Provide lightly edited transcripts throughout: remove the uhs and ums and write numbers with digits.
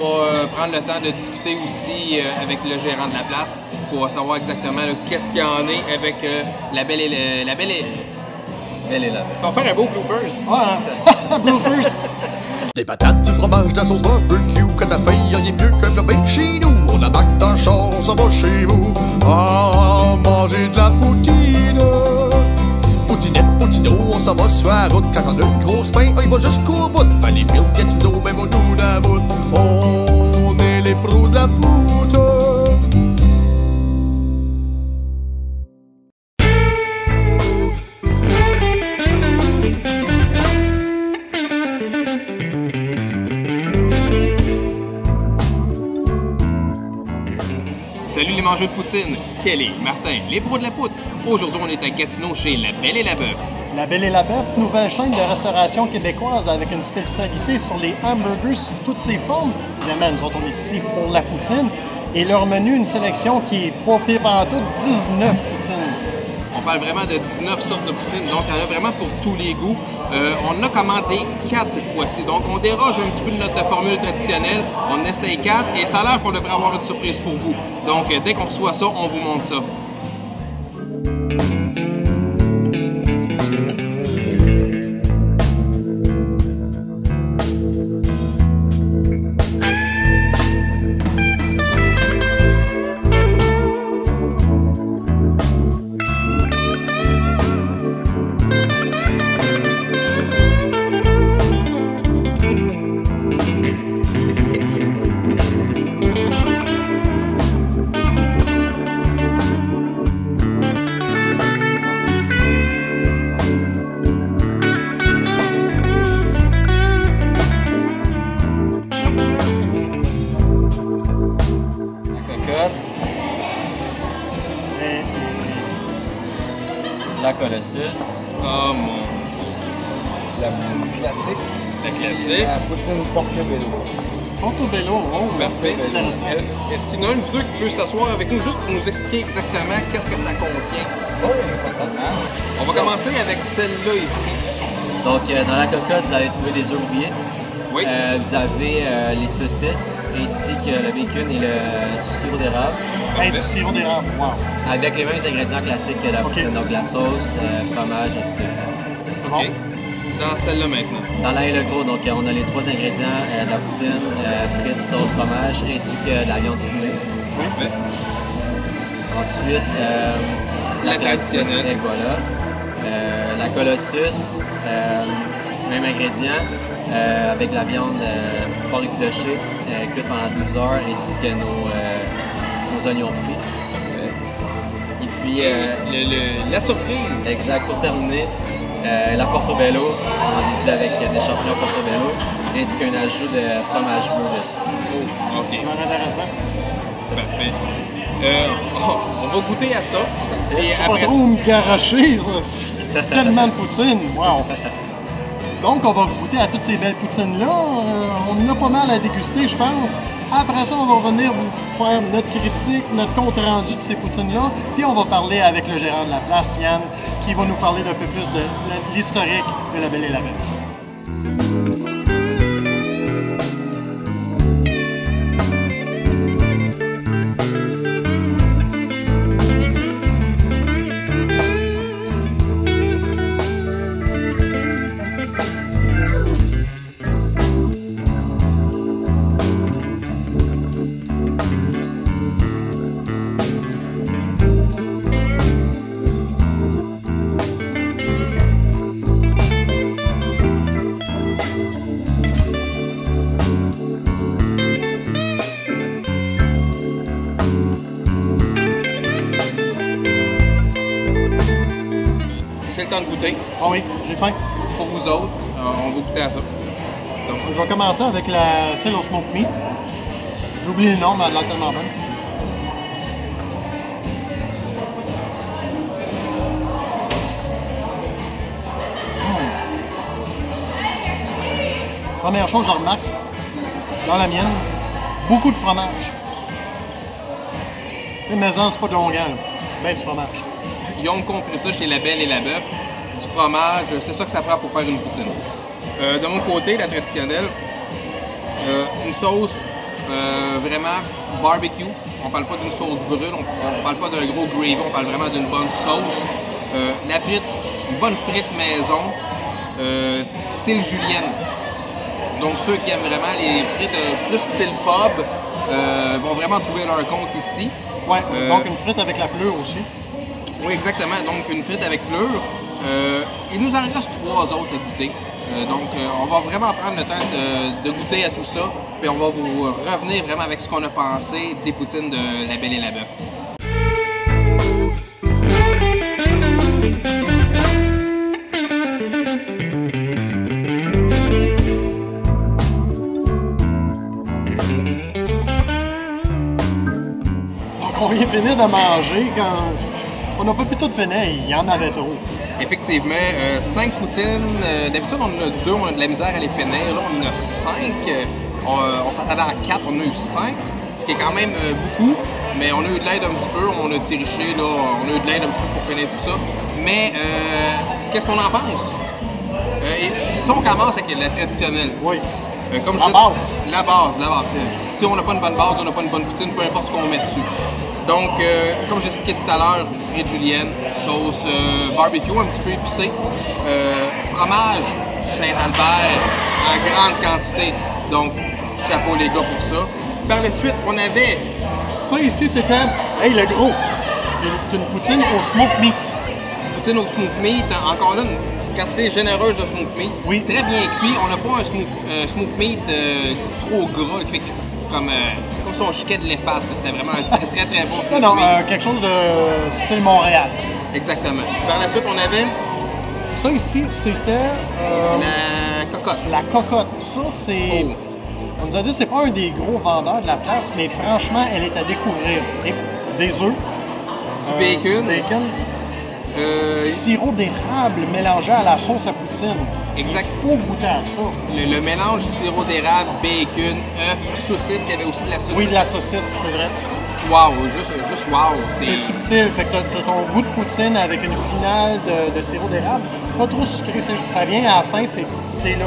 va prendre le temps de discuter aussi avec le gérant de la place pour savoir exactement qu'est-ce qu'il y en est avec la belle et la belle et... Elle est là. Ça va faire un beau bloopers. Ouais, bloopers. Des patates, du fromage, de la sauce barbecue. Quand t'as faim, y'a rien de mieux qu'un plat bien chez nous. On embarque dans le char, on s'en va chez vous. Ah, manger de la poutine. Poutinette, poutino, on s'en va sur la route. Quand on a une grosse faim, on y va jusqu'au bout. Valleyfield, Gatineau, même au Nunavut. On est les pros de la poudre. Salut les mangeurs de poutine, Kelly, Martin, les pros de la poutre. Aujourd'hui, on est à Gatineau chez La Belle et la Bœuf. La Belle et la Bœuf, nouvelle chaîne de restauration québécoise avec une spécialité sur les hamburgers sous toutes ses formes. Évidemment, nous autres, on est ici pour la poutine. Et leur menu, une sélection qui est pas pire en tout, 19 poutines. On parle vraiment de 19 sortes de poutine, donc il y en a vraiment pour tous les goûts. On a commandé 4 cette fois-ci, donc on déroge un petit peu de notre formule traditionnelle. On essaye 4 et ça a l'air qu'on devrait avoir une surprise pour vous. Donc dès qu'on reçoit ça, on vous montre ça. La Colossus. Oh mon... La poutine classique. La classique. La poutine Portobello. Portobello, oh, Parfait. intéressant. Est-ce qu'il y en a une ou deux qui peut s'asseoir avec nous juste pour nous expliquer exactement qu'est-ce que ça contient? Ça, certainement. On va commencer avec celle-là ici. Donc, dans la cocotte, vous allez trouver des œufs brouillés. Oui. Vous avez les saucisses, ainsi que le bacon et le sirop d'érable. Hey, du sirop d'érable, wow. Avec les mêmes ingrédients classiques que la poutine, donc la sauce, fromage, ainsi que... C'est bon? OK. Dans celle-là maintenant. Dans l'ail le gros, donc on a les 3 ingrédients, de la poutine, frites, sauce, fromage, ainsi que de la viande fumée. Oui. Ensuite, La classique, traditionnelle. et voilà. La Colossus, même ingrédient, avec la viande porc effiloché, cuite pendant 12 heures, ainsi que nos oignons frits. Et puis la surprise. Exact, pour terminer, la Portobello, on avec des champignons Portobello, ainsi qu'un ajout de fromage bleu dessus. Oh, OK. C'est vraiment intéressant. Parfait. On va goûter à ça. Et Pas après trop me garocher, ça. C'est tellement de poutine, wow. Donc, on va goûter à toutes ces belles poutines-là. On en a pas mal à déguster, je pense. Après ça, on va venir vous faire notre critique, notre compte-rendu de ces poutines-là. Puis on va parler avec le gérant de la place, Yann, qui va nous parler d'un peu plus de l'historique de La Belle et la Bœuf. c'est le temps de goûter. Ah oui, j'ai faim. Pour vous autres, on va goûter à ça. Donc, Je vais commencer avec celle au smoke meat. J'ai oublié le nom, mais elle a l'air tellement bonne. Première chose, je remarque, dans la mienne, beaucoup de fromage. Tu sais, maison, c'est pas de longueur, ben du fromage. ils ont compris ça chez La Belle et la Bœuf. Du fromage, c'est ça que ça prend pour faire une poutine. De mon côté, la traditionnelle, une sauce vraiment barbecue. On parle pas d'une sauce brune, on parle pas d'un gros gravy, on parle vraiment d'une bonne sauce. La frite, une bonne frite maison, style julienne. Donc ceux qui aiment vraiment les frites plus style pub vont vraiment trouver leur compte ici. Ouais, donc une frite avec la pleure aussi. Oui, exactement. Donc une frite avec pleure. Il nous en reste 3 autres à goûter. Donc on va vraiment prendre le temps de goûter à tout ça. Puis on va vous revenir vraiment avec ce qu'on a pensé des poutines de La Belle et la Bœuf. On vient finir de manger quand on n'a pas pu tout finir, il y en avait trop. Effectivement, 5 poutines. D'habitude, on en a 2, on a de la misère à les finir. Là, on en a 5. On s'attendait à 4, on en a eu 5, ce qui est quand même beaucoup. Mais on a eu de l'aide un petit peu, on a triché, là, on a eu de l'aide un petit peu pour finir tout ça. Mais qu'est-ce qu'on en pense? Si on commence avec la traditionnelle. Oui. Comme la base. Si on n'a pas une bonne base, on n'a pas une bonne poutine, peu importe ce qu'on met dessus. Donc, comme j'expliquais tout à l'heure, frites julienne, sauce barbecue un petit peu épicée, fromage du Saint-Albert en grande quantité. Donc, chapeau les gars pour ça. Par la suite, on avait... Ça ici, c'était, hey, le gros, c'est une poutine au smoke meat. Poutine au smoke meat, encore là, une quantité généreuse de smoke meat. Oui. Très bien cuit. On n'a pas un smoke meat trop gras, qui fait comme son chiquet de l'efface. C'était vraiment un très très bon smoke meat. Quelque chose de style Montréal. Exactement. Par la suite, on avait... Ça ici, c'était... la cocotte. La cocotte. Ça, c'est... Oh. On nous a dit que c'est pas un des gros vendeurs de la place, mais franchement, elle est à découvrir. Des œufs. Du bacon. Du bacon. Sirop d'érable mélangé à la sauce à poutine. Exact. Il faut goûter à ça. Le mélange sirop d'érable, bacon, œuf, saucisse. Il y avait aussi de la saucisse. Oui, de la saucisse, c'est vrai. Wow, juste wow. C'est subtil. Fait que t'as ton goût de poutine avec une finale de sirop d'érable. Pas trop sucré. Ça vient à la fin, c'est là.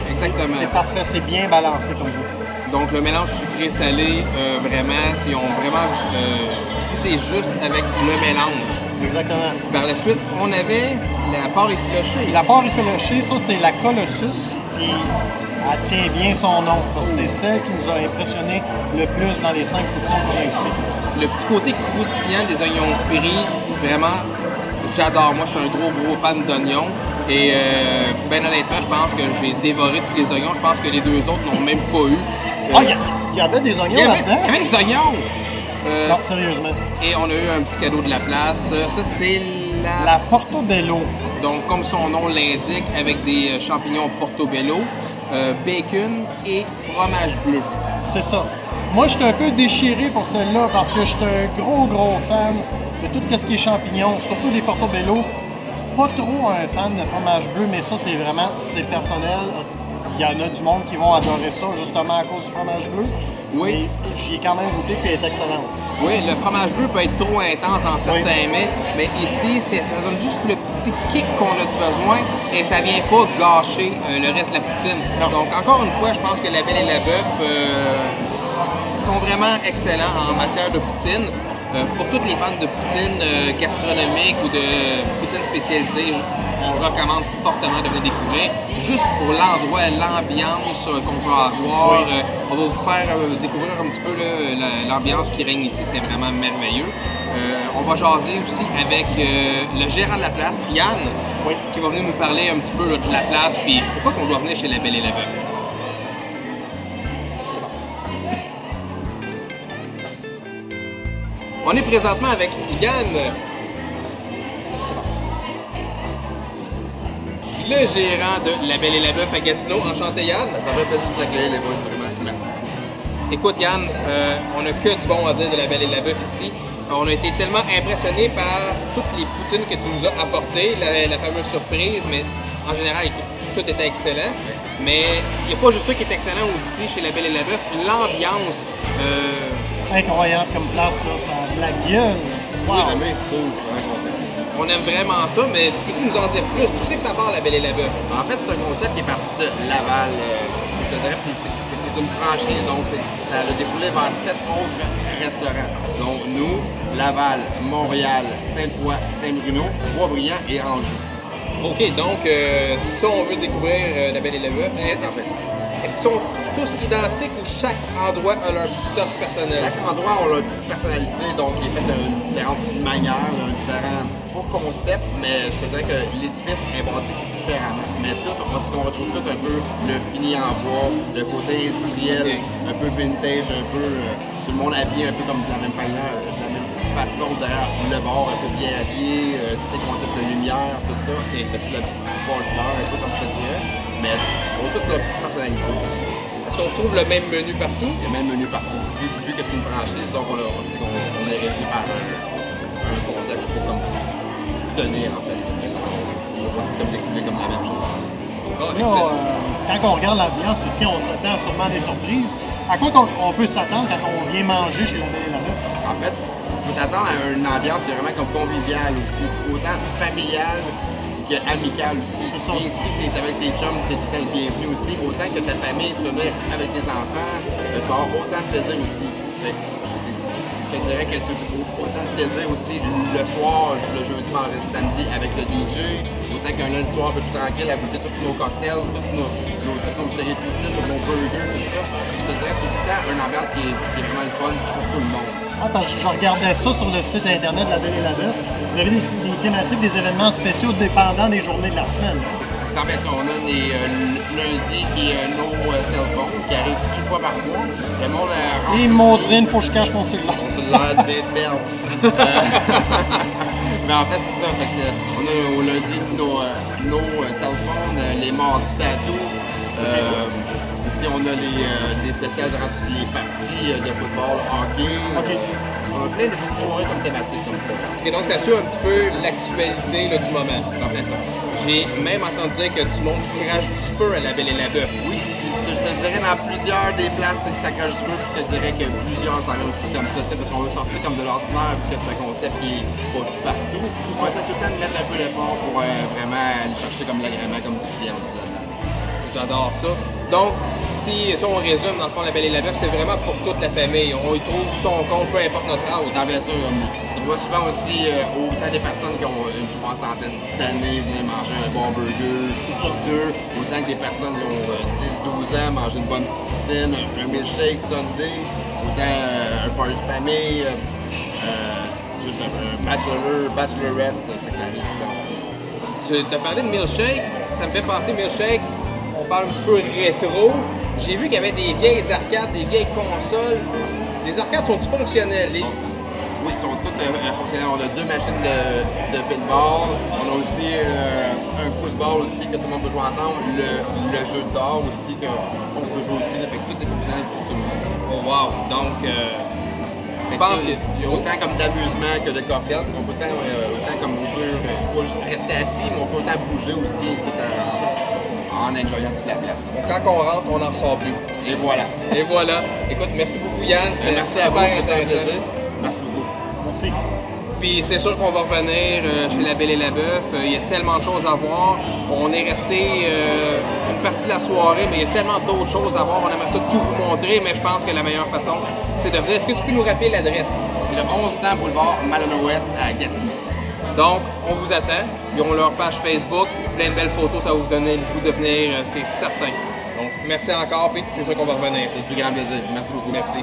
Exactement. C'est parfait. C'est bien balancé comme goût. Donc le mélange sucré-salé, vraiment, ils ont vraiment visé juste avec le mélange. Exactement. Par la suite, on avait la part effilochée. La part effilochée, ça, c'est la Colossus. Puis elle tient bien son nom, parce que c'est celle qui nous a impressionné le plus dans les 5 poutines qu'on a ici. Le petit côté croustillant des oignons frits, vraiment, j'adore. Moi, je suis un gros fan d'oignons. Et ben honnêtement, je pense que j'ai dévoré tous les oignons. Je pense que les 2 autres n'ont même pas eu. Il y avait des oignons là-dedans? Il y avait des oignons! Non, sérieusement. Et on a eu un petit cadeau de la place. Ça, c'est la Portobello. Donc, comme son nom l'indique, avec des champignons Portobello, bacon et fromage bleu. C'est ça. Moi, j'étais un peu déchiré pour celle-là parce que j'étais un gros fan de tout ce qui est champignons, surtout les Portobello. Pas trop un fan de fromage bleu, mais ça, c'est personnel. Il y en a du monde qui vont adorer ça, justement à cause du fromage bleu. Oui. J'y ai quand même goûté, puis elle est excellente. Oui, le fromage bleu peut être trop intense dans certains mets, mais ici, ça donne juste le petit kick qu'on a besoin et ça vient pas gâcher le reste de la poutine. Non. Donc, encore une fois, je pense que La Belle et la Bœuf sont vraiment excellents en matière de poutine. Pour tous les fans de poutine gastronomique ou de poutine spécialisée, on recommande fortement de venir découvrir. Juste pour l'endroit, l'ambiance qu'on peut avoir. Oui. On va vous faire découvrir un petit peu l'ambiance qui règne ici. C'est vraiment merveilleux. On va jaser aussi avec le gérant de la place, Yann, oui, qui va venir nous parler un petit peu de la place et pourquoi qu'on doit venir chez La Belle et la Bœuf. On est présentement avec Yann, le gérant de La Belle et la Bœuf à Gatineau. Enchanté Yann. Ça fait plaisir de vous accueillir les boys, vraiment. Merci. Écoute Yann, on n'a que du bon à dire de La Belle et la Bœuf ici. On a été tellement impressionnés par toutes les poutines que tu nous as apportées, la fameuse surprise, mais en général, tout était excellent. Mais il n'y a pas juste ça qui est excellent aussi chez La Belle et la Bœuf, l'ambiance. Incroyable comme place, là, ça a de la gueule. Wow. Vraiment cool, vraiment content. On aime vraiment ça, mais tu peux nous en dire plus? Tu sais que ça part La Belle et la Bœuf. En fait, c'est un concept qui est parti de Laval. C'est te dirais, puis c'est une franchise, donc ça a découlé vers 7 autres restaurants. Donc nous, Laval, Montréal, Sainte-Foy, Saint-Bruno, Boisbriand et Anjou. OK, donc, si on veut découvrir la Belle et la Bœuf, est-ce qu'ils sont tous identiques ou chaque endroit a leur petit touch personnel? Chaque endroit a leur petite personnalité, donc il est fait d'une différente manière, d'un différent, pas concept, mais je te dirais que l'édifice est bâti différemment. Mais tout, on retrouve tout un peu le fini en bois, le côté industriel, un peu vintage, un peu tout le monde habillé un peu comme de la même manière, de la même façon derrière le bar, un peu bien habillé, tous les concepts de lumière, tout ça, et tout le sports bar, un peu comme je te dirais, mais on a toute la petite personnalité aussi. Est-ce qu'on retrouve le même menu partout? Il y a le même menu partout. Vu que c'est une franchise, donc on est régi par un concept qu'il faut comme tenir en fait. On va tout comme découler comme la même chose. Là, quand on regarde l'ambiance ici, on s'attend sûrement à des surprises. À quoi on peut s'attendre quand on vient manger chez la Belle et la Bœuf? En fait, tu peux t'attendre à une ambiance qui est vraiment comme conviviale aussi, autant familiale qu'amicale aussi. Et si tu es avec tes chums, tu es tout le bienvenu aussi. Autant que ta famille, tu peux venir avec tes enfants, tu vas avoir autant de plaisir aussi. Je te dirais que c'est autant de plaisir aussi le soir, le jeudi, vendredi, samedi avec le DJ, autant qu'un lundi soir un peu plus tranquille à goûter tous nos cocktails, toutes nos séries de poutines, tous nos burgers, tout ça. Je te dirais que c'est tout le temps une ambiance qui est vraiment le fun pour tout le monde. Ah, parce que je regardais ça sur le site internet de la Belle et la Bœuf. Vous avez des thématiques, des événements spéciaux dépendant des journées de la semaine. C'est ça, bien sûr. On a les lundis qui est nos cell phones qui arrivent une fois par mois. Le monde Et maudine, faut que je cache mon cellulaire. Mon cellulaire, tu vas être perdre. Mais en fait, c'est ça. Fait que, on a au lundi nos cell phones, les mardis tatou. Aussi, on a les spéciales durant toutes les parties de football, hockey. On a plein de petites soirées comme thématiques comme ça. Et donc, ça suit un petit peu l'actualité du moment. C'est en plein ça. J'ai même entendu dire que du monde crache du feu à la Belle et la Bœuf. Oui, je te dirais dans plusieurs des places que ça crache du feu, puis je te dirais que plusieurs ça va aussi comme ça, parce qu'on veut sortir comme de l'ordinaire, vu que c'est un concept qui est pas partout. On essaie tout le temps de mettre un peu l'effort pour vraiment aller chercher comme l'agrément comme du client aussi là-dedans. J'adore ça. Donc, si on résume, dans le fond, la Belle et la Bœuf, c'est vraiment pour toute la famille. On y trouve son compte, peu importe notre âge. C'est bien sûr. Tu vois souvent aussi autant des personnes qui ont une soixantaine d'années venir manger un bon burger, juteux, autant que des personnes qui ont 10-12 ans manger une bonne petite poutine, un milkshake Sunday, autant un party de famille, juste un bachelorette, c'est que ça arrive souvent aussi. Tu as parlé de milkshake, ça me fait penser milkshake. On parle un petit peu rétro. J'ai vu qu'il y avait des vieilles arcades, des vieilles consoles. Les arcades sont-ils fonctionnelles? Oui, ils sont toutes fonctionnelles. On a 2 machines de pinball. On a aussi un football aussi que tout le monde peut jouer ensemble. Le jeu d'or aussi qu'on peut jouer aussi. Fait que tout est fonctionnel pour tout le monde. Oh wow! Donc, je pense qu'il y a autant comme d'amusement que de cocktails. On peut autant comme on peut pas juste rester assis, mais on peut autant bouger aussi en enjoyant toute la place. Quand on rentre, on n'en ressort plus. Et voilà. Et voilà. Écoute, merci beaucoup Yann. C'était merci à vous, c'était un plaisir. Merci beaucoup. Merci. Puis c'est sûr qu'on va revenir chez la Belle et la Bœuf. Il y a tellement de choses à voir. On est resté une partie de la soirée, mais il y a tellement d'autres choses à voir. On aimerait ça tout vous montrer, mais je pense que la meilleure façon, c'est de venir. Est-ce que tu peux nous rappeler l'adresse? C'est le 1100 boulevard Malhonneur-Ouest à Gatineau. Donc, on vous attend. Ils ont leur page Facebook, plein de belles photos, ça va vous donner le goût de venir, c'est certain. Donc, merci encore, puis c'est sûr qu'on va revenir. C'est le plus grand plaisir. Merci beaucoup. Merci.